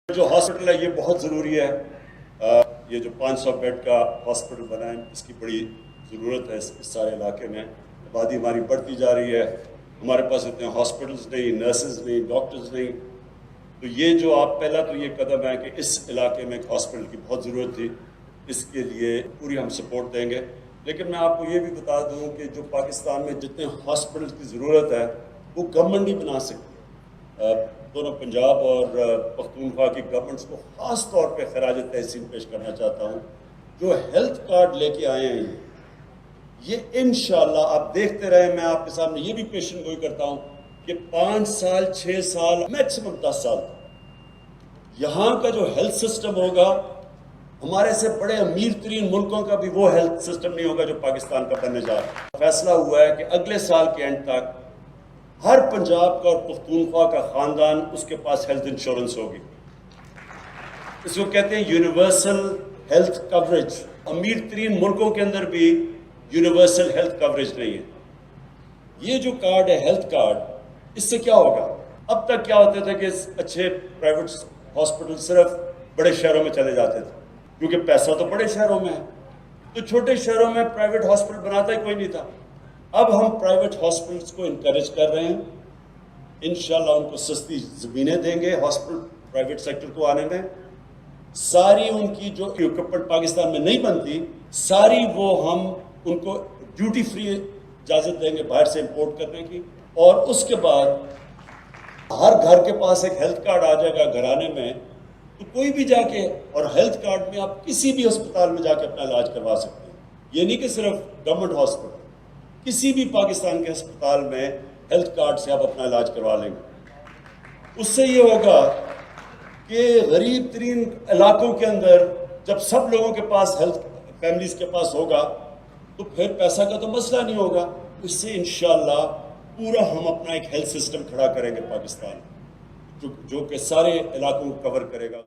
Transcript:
جو ہاسپٹل ہے یہ بہت ضروری ہے۔ یہ جو 500 بیڈ کا ہاسپٹل بنا ہے اس کی بڑی ضرورت ہے اس سارے علاقے میں۔ آبادی ہماری بڑھتی جا رہی ہے، ہمارے پاس اتنے ہاسپٹلز نہیں، نرسز نہیں، ڈاکٹرز نہیں۔ تو یہ جو پہلا تو یہ قدم ہے کہ اس علاقے میں ایک ہاسپٹل کی بہت ضرورت تھی، اس کے لیے پوری ہم سپورٹ دیں گے۔ لیکن میں آپ کو یہ بھی بتا دوں کہ جو پاکستان میں جتنے ہاسپٹل کی ضرورت ہے وہ گورنمنٹ نہیں بنا سکتی۔ دونوں پنجاب اور پختونخوا کی گورنمنٹس کو خاص طور پہ خراج تحسین پیش کرنا چاہتا ہوں۔ جو ہیلتھ کارڈ لے کے آئے ہیں یہ انشاءاللہ آپ دیکھتے رہے، میں آپ کے سامنے یہ بھی پیشن گوئی کرتا ہوں کہ 5 سال 6 سال میکسیمم 10 سال یہاں کا جو ہیلتھ سسٹم ہوگا، ہمارے سے بڑے امیر ترین ملکوں کا بھی وہ ہیلتھ سسٹم نہیں ہوگا جو پاکستان کا بننے جا رہا ہے۔ فیصلہ ہوا ہے کہ اگلے سال کے اینڈ تک ہر پنجاب کا اور پختونخوا کا خاندان اس کے پاس ہیلتھ انشورنس ہوگی۔ اس کو کہتے ہیں یونیورسل ہیلتھ کوریج۔ امیر ترین ملکوں کے اندر بھی یونیورسل ہیلتھ کوریج نہیں ہے۔ یہ جو کارڈ ہے ہیلتھ کارڈ، اس سے کیا ہوگا؟ اب تک کیا ہوتا تھا کہ اچھے پرائیویٹ ہاسپٹل صرف بڑے شہروں میں چلے جاتے تھے کیونکہ پیسہ تو بڑے شہروں میں ہے، تو چھوٹے شہروں میں پرائیویٹ ہاسپٹل بناتا ہی کوئی نہیں تھا۔ اب ہم پرائیویٹ ہاسپٹلس کو انکریج کر رہے ہیں، انشاءاللہ ان کو سستی زمینیں دیں گے ہاسپٹل پرائیویٹ سیکٹر کو آنے میں۔ ساری ان کی جو اکوپمنٹ پاکستان میں نہیں بنتی، ساری وہ ہم ان کو ڈیوٹی فری اجازت دیں گے باہر سے امپورٹ کرنے کی، اور اس کے بعد ہر گھر کے پاس ایک ہیلتھ کارڈ آ جائے گا گھرانے میں، تو کوئی بھی جا کے اور ہیلتھ کارڈ میں آپ کسی بھی ہسپتال میں جا کے اپنا علاج کروا سکتے ہیں۔ یہ نہیں کہ صرف گورنمنٹ ہاسپٹل، کسی بھی پاکستان کے ہسپتال میں ہیلتھ کارڈ سے آپ اپنا علاج کروا لیں گے۔ اس سے یہ ہوگا کہ غریب ترین علاقوں کے اندر جب سب لوگوں کے پاس ہیلتھ فیملیز کے پاس ہوگا تو پھر پیسہ کا تو مسئلہ نہیں ہوگا۔ اس سے انشاءاللہ پورا ہم اپنا ایک ہیلتھ سسٹم کھڑا کریں گے پاکستان، جو کہ سارے علاقوں کو کور کرے گا۔